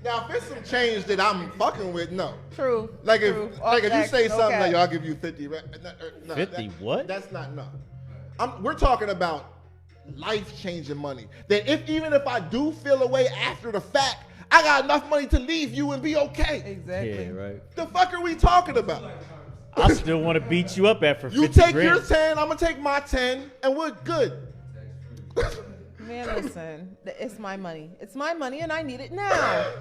now if it's some change that I'm fucking with, no. True. Like true. if you say No something cap. like, I'll give you 50. No, 50 what? That's not no. We're talking about life-changing money. That even if I do feel away after the fact, I got enough money to leave you and be okay. Exactly. yeah, right. The fuck are we talking about? I still want to beat you up after 50 You take grand. your 10, I'm gonna take my 10, and we're good. Man, listen. It's my money. It's my money, and I need it now.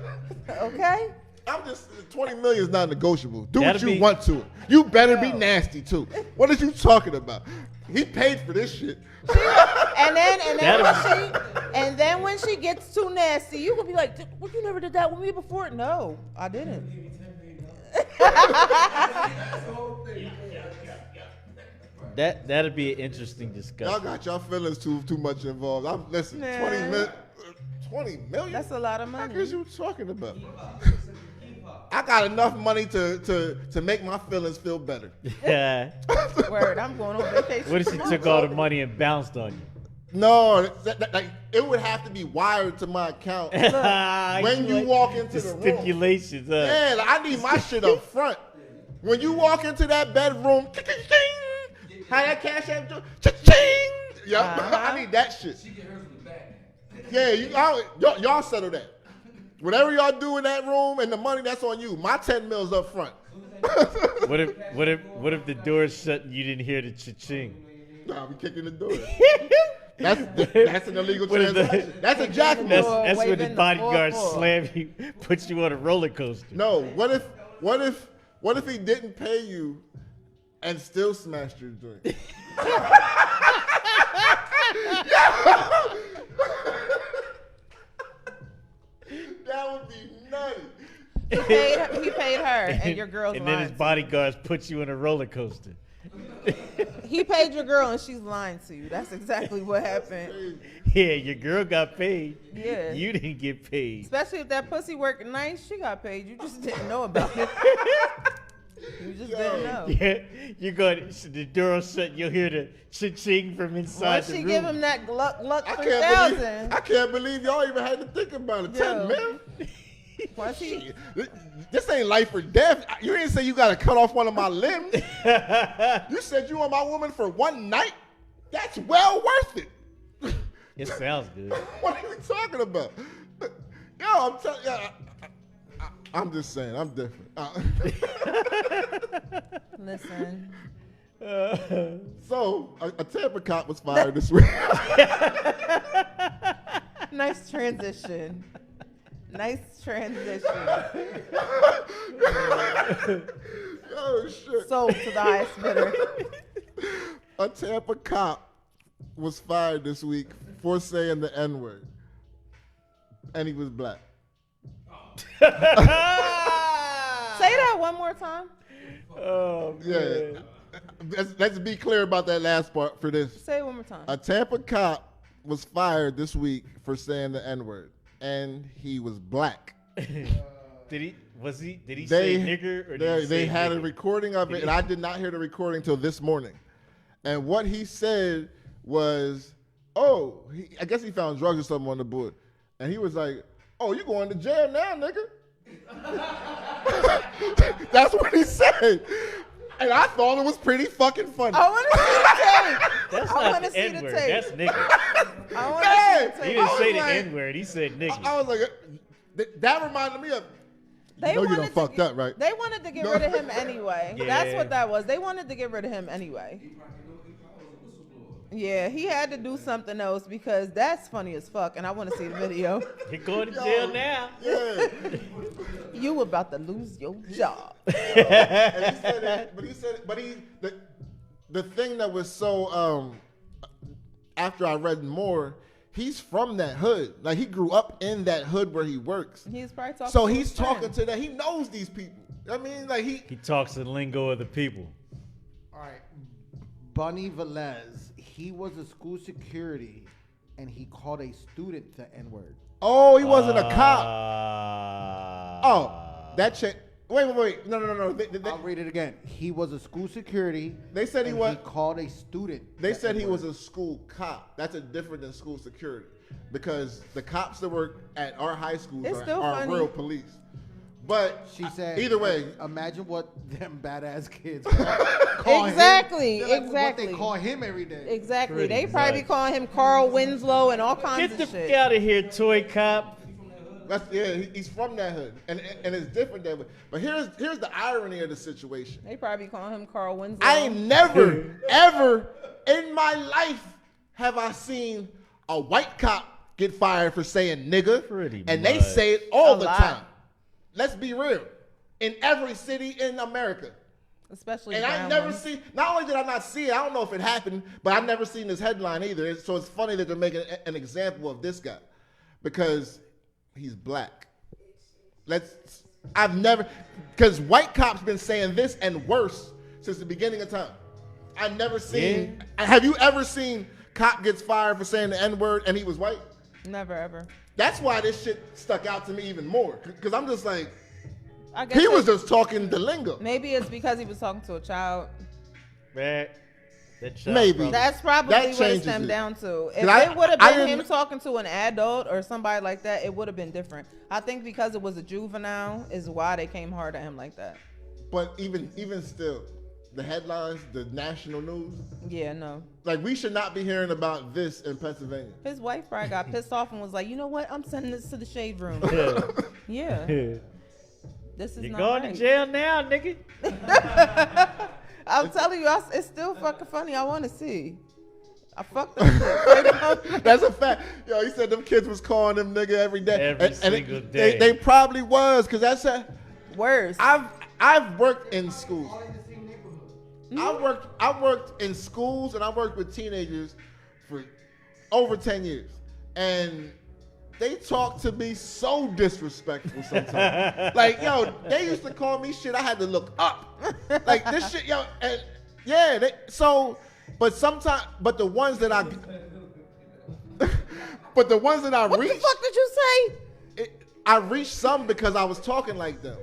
Okay. I'm just 20 million is not negotiable. Do That'd what you be- want to it. You better be nasty too. What are you talking about? He paid for this shit. And then when she gets too nasty, you can be like, "Well, you never did that with me before." No, I didn't. That'd be an interesting Y'all discussion. got y'all feelings too much involved. I'm listen. Nah. 20 million. That's a lot of What money. the heck is you talking about? I got enough money to make my feelings feel better. Yeah. Word, I'm going on vacation. What if she took all the money and bounced on you? No, like it would have to be wired to my account when you walk into the room. Stipulations. Yeah, like, I need my shit up front. When you walk into that bedroom, how that cash app do? Cha-ching! Yep, I need that shit. Yeah, y'all settle that. Whatever y'all do in that room and the money, that's on you. My 10 mils up front. What if the door's shut and you didn't hear the cha-ching? Nah, we kicking the door. That's an illegal transaction. That's a jackpot. That's when the bodyguard slam you, puts you on a roller coaster. No, what if he didn't pay you and still smashed your joint? That would be nutty. He paid her and your girl's and lying. then his bodyguards put you on a roller coaster. He paid your girl and she's lying to you. That's exactly what happened. Yeah, your girl got paid. Yeah. You didn't get paid. Especially if that pussy working nice, she got paid. You just didn't know about it. You just didn't know. Yeah, you're going. The door shut. You'll hear the cha-ching from inside Once the she room. give him that Gluck 3000. I can't believe y'all even had to think about it. 10 mil? Once he, This ain't life or death. You didn't say you got to cut off one of my limbs. You said you want my woman for one night? That's well worth it. It sounds good. What are you talking about? Yo, I'm telling you. I'm just saying, I'm different. listen. So, a Tampa cop was fired this week. Nice transition. Nice transition. Oh, shit. Sold to the highest bidder. A Tampa cop was fired this week for saying the N-word. And he was black. Say that one more time. Oh, man. Yeah. Let's be clear about that last part for this. Say it one more time. A Tampa cop was fired this week for saying the N-word. And he was black. Did he say nigger or did he say they had nigger? a recording of it, and I did not hear the recording till this morning. And what he said was, I guess he found drugs or something on the board. And he was like, oh, you going to jail now, nigga? That's what he said. And I thought it was pretty fucking funny. I want to see the tape. That's I not wanna the see the N-word. tape. That's nigger. I want to see the He tape. didn't say the like- N-word. He said nigger. I was like, that reminded me of, you done wanted fucked up, right? They wanted to get rid of him anyway. Yeah. That's what that was. They wanted to get rid of him anyway. Yeah, he had to do something else because that's funny as fuck, and I want to see the video. You're going to jail now. Yeah. You about to lose your job. And the thing that was so after I read more, he's from that hood. Like he grew up in that hood where he works. He's probably talking. So to he's his friend. talking to that. He knows these people. I mean, like He talks the lingo of the people. All right. Bunny Velez, he was a school security, and he called a student the N-word. Oh, he wasn't a cop. That chick. Wait. No. I'll read it again. He was a school security. They said and he was. He called a student. They the said he N-word. was a school cop. That's a different than school security, because the cops that work at our high schools It's are still funny. real police. But She said, either way, imagine what them badass kids call Exactly, him. They're like, exactly. What they call him every day. Exactly. Pretty They probably much. calling him Carl Winslow and all kinds Get of the shit. fuck out of here, toy cop. he's from that hood, and it's different that way. But here's the irony of the situation. They probably calling him Carl Winslow. I ain't never, ever in my life have I seen a white cop get fired for saying nigga. Pretty and they much. say it all A the lot. time. Let's be real. In every city in America. especially. And I brown never ones. see, not only did I not see it, I don't know if it happened, but I've never seen this headline either. So it's funny that they're making an example of this guy because he's black. I've never, because white cops been saying this and worse since the beginning of time. I've never seen, have you ever seen cop gets fired for saying the N-word and he was white? Never ever. That's why this shit stuck out to me even more. Because I'm just like, I guess he was just talking the lingo. Maybe it's because he was talking to a child. Man, that child Maybe. probably- That's probably That what it changes stemmed it. down to. If 'Cause I- it would have I been didn't- him talking to an adult or somebody like that, it would have been different. I think because it was a juvenile is why they came hard at him like that. But even still, the headlines, the national news. Yeah, no. Like, we should not be hearing about this in Pennsylvania. His wife probably got pissed off and was like, you know what? I'm sending this to the shade room. Yeah. This is You're not going right. to jail now, nigga. I'm telling you, it's still fucking funny. I want to see. I fucked up. That's a fact. Yo, he said them kids was calling him nigga every day. Every single day. They probably was, because that's a... Worse. I've worked in schools. I worked in schools and I worked with teenagers for over 10 years. And they talk to me so disrespectful sometimes. Like, yo, they used to call me shit I had to look up. Like, this shit, yo, and yeah, but sometimes, but the ones that I What the fuck did you say? I reached some because I was talking like them.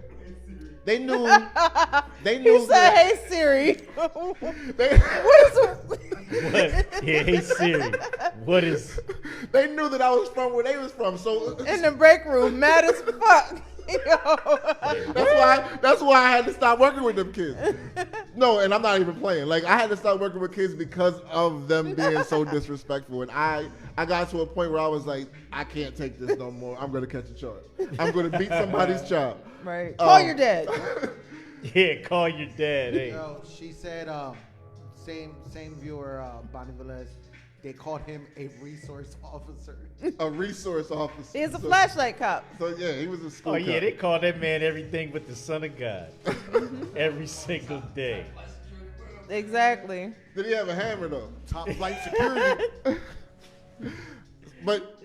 They knew. You said, "Hey Siri." What? Yeah, hey Siri. What is? They knew that I was from where they was from. So in the break room, mad as fuck. That's why I had to stop working with them kids. No, and I'm not even playing. Like, I had to stop working with kids because of them being so disrespectful. And I got to a point where I was like, I can't take this no more. I'm gonna catch a charge. I'm gonna beat somebody's child. Right. Call your dad. Yeah, call your dad. Hey. Yo, she said, same viewer, Bonnie Velez. They called him a resource officer. A resource officer. He's a flashlight cop. So yeah, he was a school cop. Yeah, they call that man everything but the son of God. Every single day. Exactly. Did he have a hammer though? Top flight security. But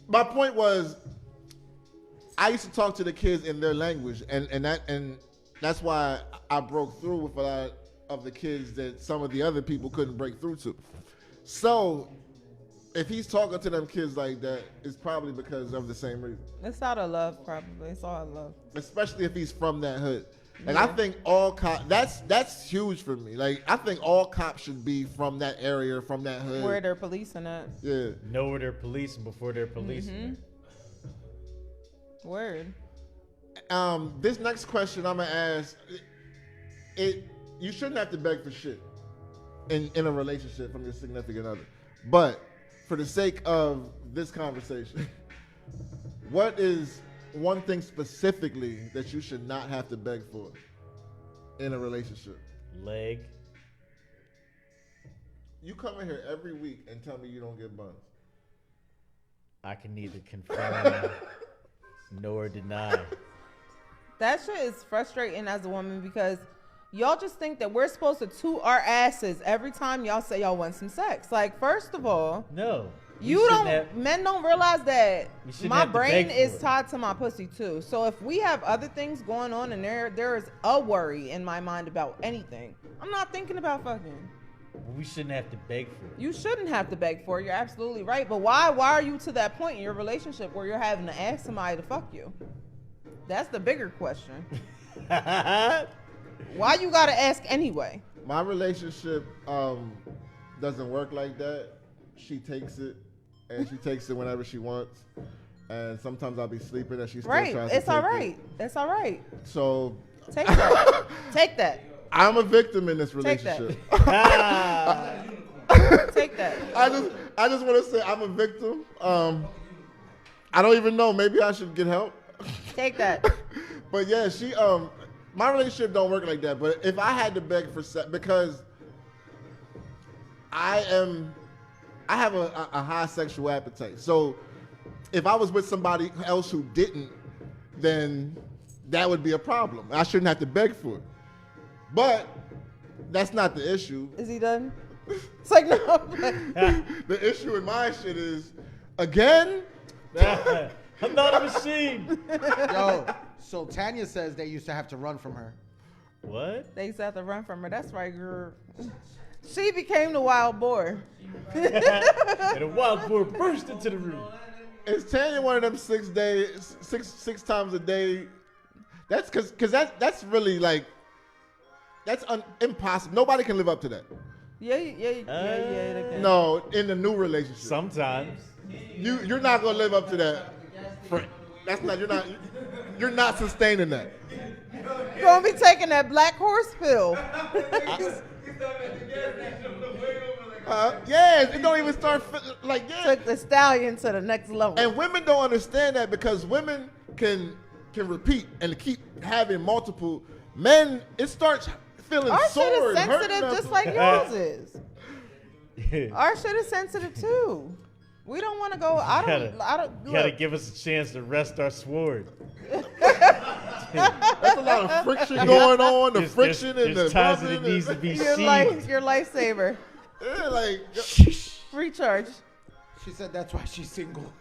my point was, I used to talk to the kids in their language, and that's why I broke through with a lot of the kids that some of the other people couldn't break through to. So, if he's talking to them kids like that, it's probably because of the same reason. It's out of love, probably. It's all out of love. Especially if he's from that hood. Like, I think all cops, that's huge for me. Like, I think all cops should be from that area, from that hood. Where they're policing at. Yeah. Know where they're policing before they're policing. Word. This next question I'm gonna ask, you shouldn't have to beg for shit in a relationship from your significant other. But for the sake of this conversation, what is one thing specifically that you should not have to beg for in a relationship? Leg. You come in here every week and tell me you don't get buns. I can neither confirm nor deny. That shit is frustrating as a woman because y'all just think that we're supposed to toot our asses every time y'all say y'all want some sex. Like, first of all, no. Men don't realize that my brain is it. tied to my pussy too. So if we have other things going on and there is a worry in my mind about anything, I'm not thinking about fucking. We shouldn't have to beg for it. You shouldn't have to beg for it. You're absolutely right. But why are you to that point in your relationship where you're having to ask somebody to fuck you? That's the bigger question. Why you gotta ask anyway? My relationship doesn't work like that. She takes it, and she takes it whenever she wants. And sometimes I'll be sleeping, and she still tries to take it. It's all right. It's all right. So take that. Take that. I'm a victim in this relationship. Take that. Take that. I just want to say I'm a victim. I don't even know. Maybe I should get help. Take that. But yeah, my relationship don't work like that. But if I had to beg for sex, because I have a high sexual appetite. So if I was with somebody else who didn't, then that would be a problem. I shouldn't have to beg for it. But that's not the issue. Is he done? It's like, no. The issue in my shit is, again? I'm not a machine. Yo, so Tanya says they used to have to run from her. What? They used to have to run from her. That's right, girl. She became the wild boar. And the wild boar burst into the room. Is Tanya one of them 6 days, six times a day? That's because that's really like, that's impossible. Nobody can live up to that. Yeah. They can. No, in the new relationship. Sometimes. You're not gonna live up to that. You're not sustaining that. Gonna be taking that black horse pill. It don't even start like Took the stallion to the next level. And women don't understand that because women can repeat and keep having multiple. Men, it starts feeling Our sore shit is and hurting sensitive us. just like yours is. Our shit is sensitive too. We don't want to go. I don't. You gotta give us a chance to rest our sword. That's a lot of friction going on. The friction and the times that rubbing it needs to be your lifesaver. Yeah, like Recharge. She said that's why she's single.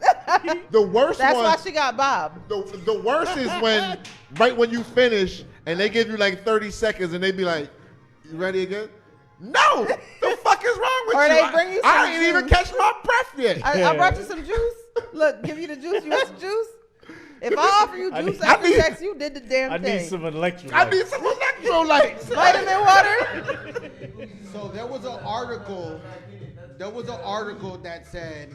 the worst That's one. why she got Bob. The worst is when right when you finish and they give you like 30 seconds and they be like, "You ready again?" No, the fuck is wrong with Or you? they bring you some I ain't even juice. catch my breath yet. I brought you some juice. Look, give you the juice. You want some juice? If I offer you juice I after need- sex, you did the damn I thing. need some electrolytes. I need some electrolytes. Vitamin water. So there was an article that said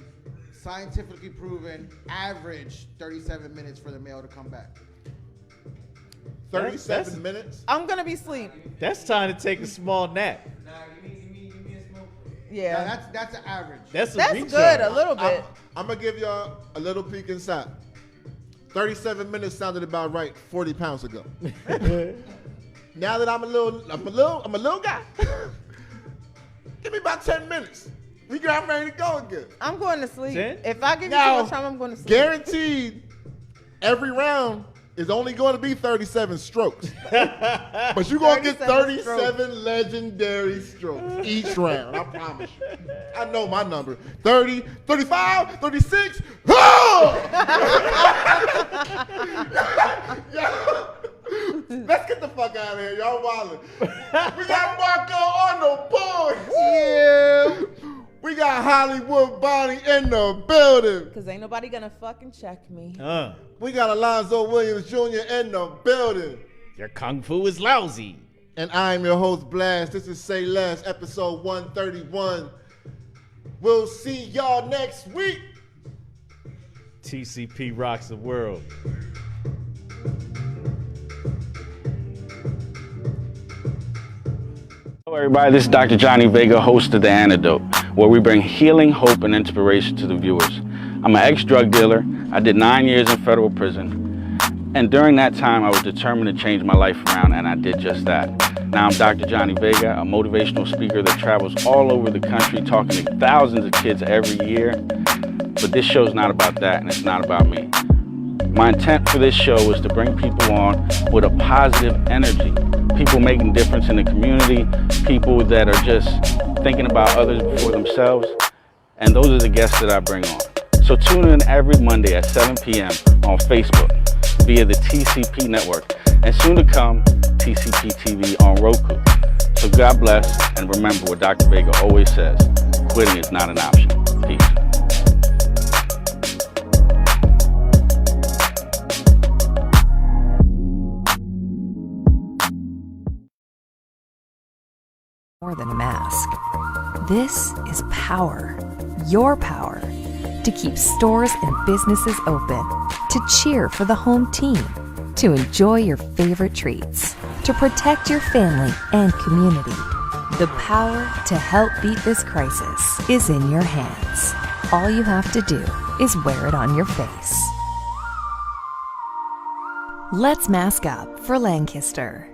scientifically proven average 37 minutes for the male to come back. 37 minutes. I'm gonna be asleep. That's time to take a small nap. Yeah, Now that's an average. That's good. A little bit. I'm gonna give y'all a little peek inside. 37 minutes sounded about right 40 pounds ago. Now that I'm a little guy. Give me about 10 minutes. I'm ready to go again. I'm going to sleep. 10? If I give you Now, too much time, I'm going to sleep. Guaranteed, every round is only going to be 37 strokes. But you're going to get 37 legendary strokes each round. I promise you. I know my number. 30, 35, 36. Let's get the fuck out of here. Y'all wildin'. We got Marco on the board. Yeah. We got Hollywood Bonnie in the building. Because ain't nobody going to fucking check me. We got Alonzo Williams Jr. in the building. Your kung fu is lousy. And I'm your host, Blast. This is Say Less, episode 131. We'll see y'all next week. TCP rocks the world. Hello everybody, this is Dr. Johnny Vega, host of The Antidote, where we bring healing, hope, and inspiration to the viewers. I'm an ex-drug dealer. I did 9 years in federal prison. And during that time, I was determined to change my life around, and I did just that. Now I'm Dr. Johnny Vega, a motivational speaker that travels all over the country talking to thousands of kids every year. But this show's not about that, and it's not about me. My intent for this show is to bring people on with a positive energy. People making a difference in the community, people that are just thinking about others before themselves. And those are the guests that I bring on. So tune in every Monday at 7 p.m. on Facebook via the TCP network. And soon to come, TCP TV on Roku. So God bless, and remember what Dr. Vega always says, quitting is not an option. Peace. More than a mask. This is power. Your power. To keep stores and businesses open. To cheer for the home team. To enjoy your favorite treats. To protect your family and community. The power to help beat this crisis is in your hands. All you have to do is wear it on your face. Let's mask up for Lancaster.